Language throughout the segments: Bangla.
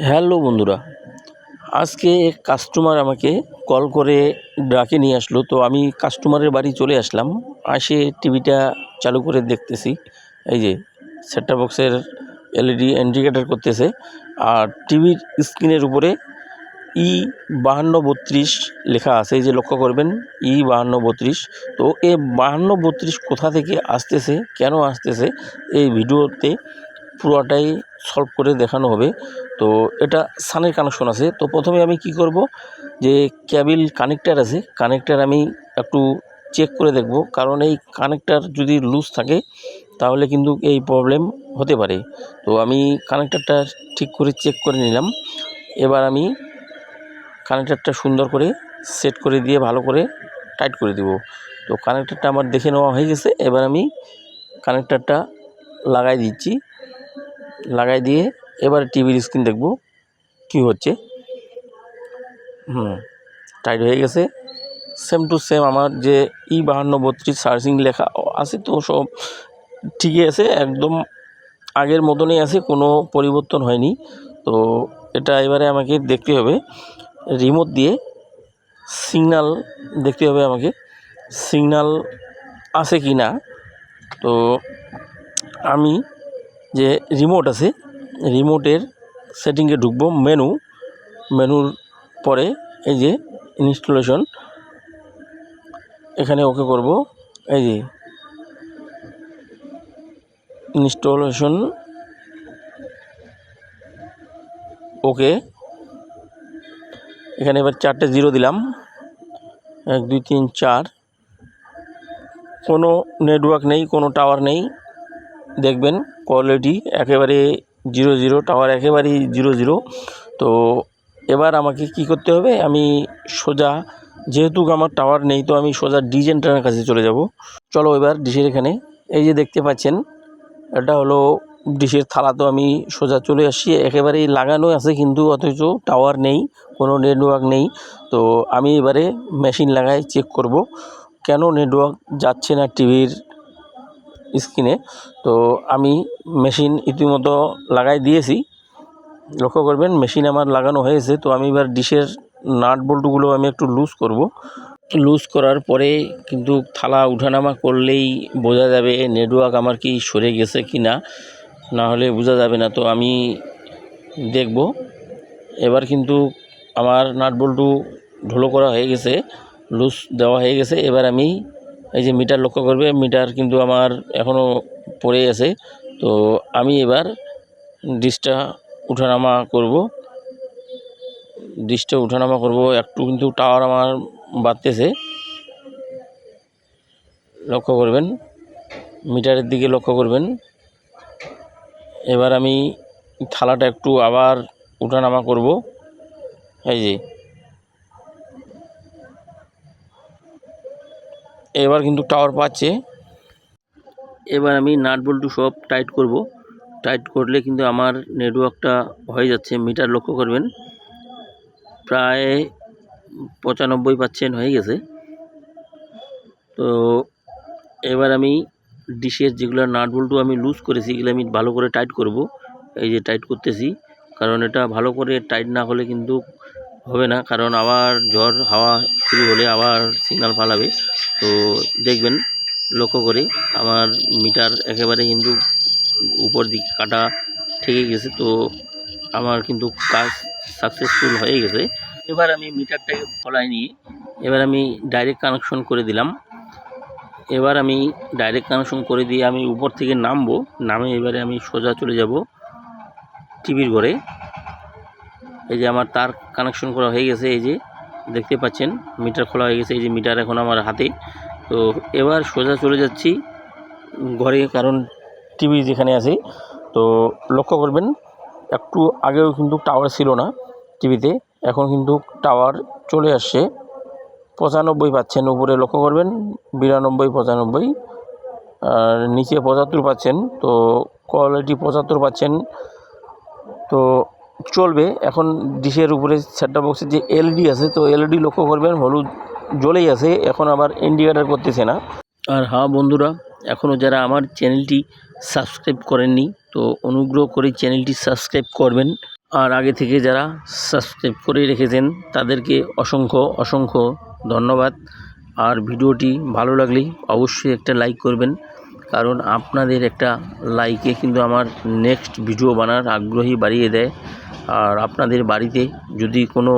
হ্যালো বন্ধুরা, আজকে এক কাস্টমার আমাকে কল করে ডাকে নিয়ে আসলো। তো আমি কাস্টমারের বাড়ি চলে আসলাম। এসে টিভিটা চালু করে দেখতেছি, এই যে সেটআপ বক্সের এলইডি ইন্ডিকেটর করতেছে, আর টিভির স্ক্রিনের উপরে E5232 লেখা আছে। এই যে লক্ষ্য করবেন, E5232। তো এই 5232 কোথা থেকে আসতেছে, কেন আসতেছে, এই ভিডিওতে পুরোটাই সলভ করে দেখানো হবে। তো এটা সানের কানেকশন আছে। তো প্রথমে আমি কি করব, যে কেবল কানেক্টার আছে, কানেক্টার আমি একটু চেক করে দেখব, কারণ এই কানেক্টার যদি লুজ থাকে তাহলে কিন্তু এই প্রবলেম হতে পারে। তো আমি কানেক্টারটা ঠিক করে চেক করে নিলাম। এবার আমি কানেক্টারটা সুন্দর করে সেট করে দিয়ে ভালো করে টাইট করে দিব। তো কানেক্টারটা আমার দেখে নেওয়া হয়ে গেছে। এবার আমি কানেক্টারটা লাগাই দিচ্ছি। লাগাই দিয়ে এবার টিভির স্ক্রিন দেখব কি হচ্ছে। টাইট হয়ে গেছে। সেম টু সেম আমার যে E5232 সার্চিং লেখা আছে, তো সব ঠিকই আছে, একদম আগের মতনই আছে, কোনো পরিবর্তন হয়নি। তো এটা এবারে আমাকে দেখতে হবে, রিমোট দিয়ে সিগন্যাল দেখতে হবে আমাকে, সিগন্যাল আছে কি না। তো আমি যে রিমোট আছে, রিমোটের সেটিংয়ে ঢুকবো, মেনুর পরে এই যে ইনস্টলেশন, এখানে ওকে করব। এই যে ইনস্টলেশন, ওকে। এখানে এবার 4টে জিরো দিলাম, 1 2 3 4। কোনো নেটওয়ার্ক নেই, কোনো টাওয়ার নেই, দেখবেন কোয়ালিটি একেবারে 0 টাওয়ার একেবারেই 0। তো এবার আমাকে কি করতে হবে, আমি সোজা, যেহেতু আমার টাওয়ার নেই, তো আমি সোজা ডিশ এন্টেনার কাছে চলে যাব। চলো এবার ডিশের এখানে, এই যে দেখতে পাচ্ছেন, এটা হলো ডিশের থালা। তো আমি সোজা চলে আসছি, একেবারেই লাগানো আছে কিন্তু অথচ টাওয়ার নেই, কোনো নেটওয়ার্ক নেই। তো আমি এবারে মেশিন লাগাই চেক করব কেন নেটওয়ার্ক যাচ্ছে না টিভির স্ক্রিনে। তো আমি মেশিন ইতিমধ্যে লাগাই দিয়েছি, লক্ষ্য করবেন মেশিন আমার লাগানো হয়েছে। তো আমি এবার ডিশের নাট বল্টুগুলো আমি একটু লুজ করব। লুজ করার পরে কিন্তু থালা উঠানামা করলেই বোঝা যাবে নেটওয়ার্ক আমার কি সরে গেছে কি না, না হলে বোঝা যাবে না। তো আমি দেখব। এবার কিন্তু আমার নাট বল্টু ঢোলো করা হয়ে গেছে, লুজ দেওয়া হয়ে গেছে। এবার আমি এই যে মিটার লক্ষ্য করবে, মিটার কিন্তু আমার এখনও পড়ে আছে। তো আমি এবার ডিশটা উঠানামা করব, একটু কিন্তু টাওয়ার আমার বাড়তেছে, লক্ষ্য করবেন, মিটারের দিকে লক্ষ্য করবেন। এবার আমি থালাটা একটু আবার উঠানামা করব, এই যে এবার কিন্তু টাওয়ার পাচ্ছে। এবার আমি নাট বল্টু সব টাইট করব, টাইট করলে কিন্তু আমার নেটওয়ার্কটা হয়ে যাচ্ছে। মিটার লক্ষ্য করবেন, প্রায় 95% হয়ে গেছে। তো এবার আমি ডিশের যেগুলো নাট বল্টু আমি লুজ করেছি, এগুলো আমি ভালো করে টাইট করব। এই যে টাইট করতেছি, কারণ এটা ভালো করে টাইট না হলে কিন্তু হবে না, কারণ আবার ঝড় হাওয়া শুরু হলে আবার সিগন্যাল পালাবে। তো দেখবেন লক্ষ্য করে, আমার মিটার একেবারে কিন্তু উপর দিকে কাটা ঠেকে গেছে। তো আমার কিন্তু কাজ সাকসেসফুল হয়ে গেছে। এবার আমি মিটারটাকে খোলাই নিয়ে এবার আমি ডাইরেক্ট কানেকশন করে দিলাম। এবার আমি ডাইরেক্ট কানেকশন করে দিয়ে আমি উপর থেকে নামবো, নামে এবারে আমি সোজা চলে যাব টিভির ঘরে। এই যে আমার তার কানেকশন করা হয়ে গেছে, এই যে দেখতে পাচ্ছেন মিটার খোলা হয়ে গেছে, এই যে মিটার এখন আমার হাতে। তো এবার সোজা চলে যাচ্ছি ঘরে, কারণ টিভি যেখানে আছে। তো লক্ষ্য করবেন, একটু আগেও কিন্তু টাওয়ার ছিল না টিভিতে, এখন কিন্তু টাওয়ার চলে আসছে। 95 পাচ্ছেন, উপরে লক্ষ্য করবেন 92 95, আর নিচে 75 পাচ্ছেন। তো কোয়ালিটি 75 পাচ্ছেন, তো চলবে। এখন ডিশের উপরে সেটআপ বক্সের যে এলইডি আছে, তো এলইডি লক্ষ্য করবেন হলুদ জ্বলেই আছে, এখন আবার ইন্ডিকেটার করতেছে না। আর হ্যাঁ বন্ধুরা, এখনও যারা আমার চ্যানেলটি সাবস্ক্রাইব করেননি, তো অনুগ্রহ করে চ্যানেলটি সাবস্ক্রাইব করবেন। আর আগে থেকে যারা সাবস্ক্রাইব করে রেখেছেন তাদেরকে অসংখ্য অসংখ্য ধন্যবাদ। আর ভিডিওটি ভালো লাগলে অবশ্যই একটা লাইক করবেন, কারণ আপনাদের একটা লাইকে কিন্তু আমার নেক্সট ভিডিও বানার আগ্রহী বাড়িয়ে দেয়। আর আপনাদের বাড়িতে যদি কোনো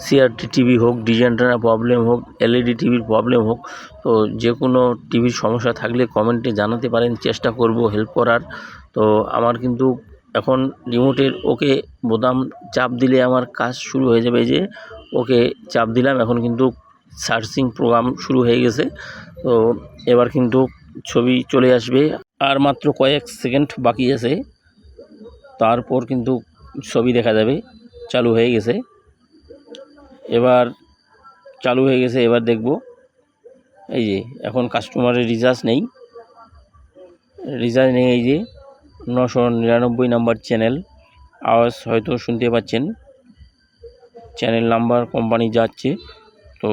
সিআরটি টিভি হোক, ডিজাইনটার প্রবলেম হোক, এলইডি টিভির প্রবলেম হোক, তো যে কোনো টিভির সমস্যা থাকলে কমেন্টে জানাতে পারেন, চেষ্টা করব হেল্প করার। তো আমার কিন্তু এখন রিমোটের ওকে বোতাম চাপ দিলে আমার কাজ শুরু হয়ে যাবে। যে ওকে চাপ দিলাম, এখন কিন্তু সার্চিং প্রোগ্রাম শুরু হয়ে গেছে। তো এবার কিন্তু ছবি চলে আসবে, আর মাত্র কয়েক সেকেন্ড বাকি আছে, তারপর কিন্তু ছবি দেখা যাবে। চালু হয়ে গেছে, এবার চালু হয়ে গেছে। এবার দেখব, এই যে এখন কাস্টমারের রিচার্জ নেই, এই যে 999 নাম্বার চ্যানেল, আওয়াজ হয়তো শুনতে পাচ্ছেন, চ্যানেল নাম্বার কোম্পানি যাচ্ছে। তো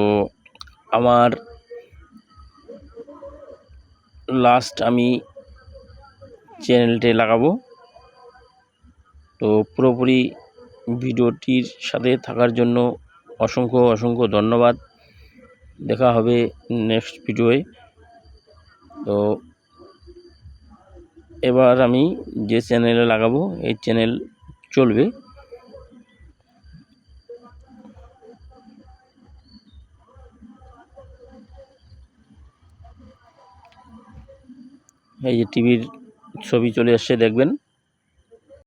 আমার লাস্ট আমি চ্যানেলটি লাগাবো। তো পুরোপুরি ভিডিওটির সাথে থাকার জন্য অসংখ্য অসংখ্য ধন্যবাদ। দেখা হবে নেক্সট ভিডিওয়ে। তো এবার আমি যে চ্যানেলে লাগাবো এই চ্যানেল চলবে। এই যে টিভির ছবি চলে আসছে, দেখবেন।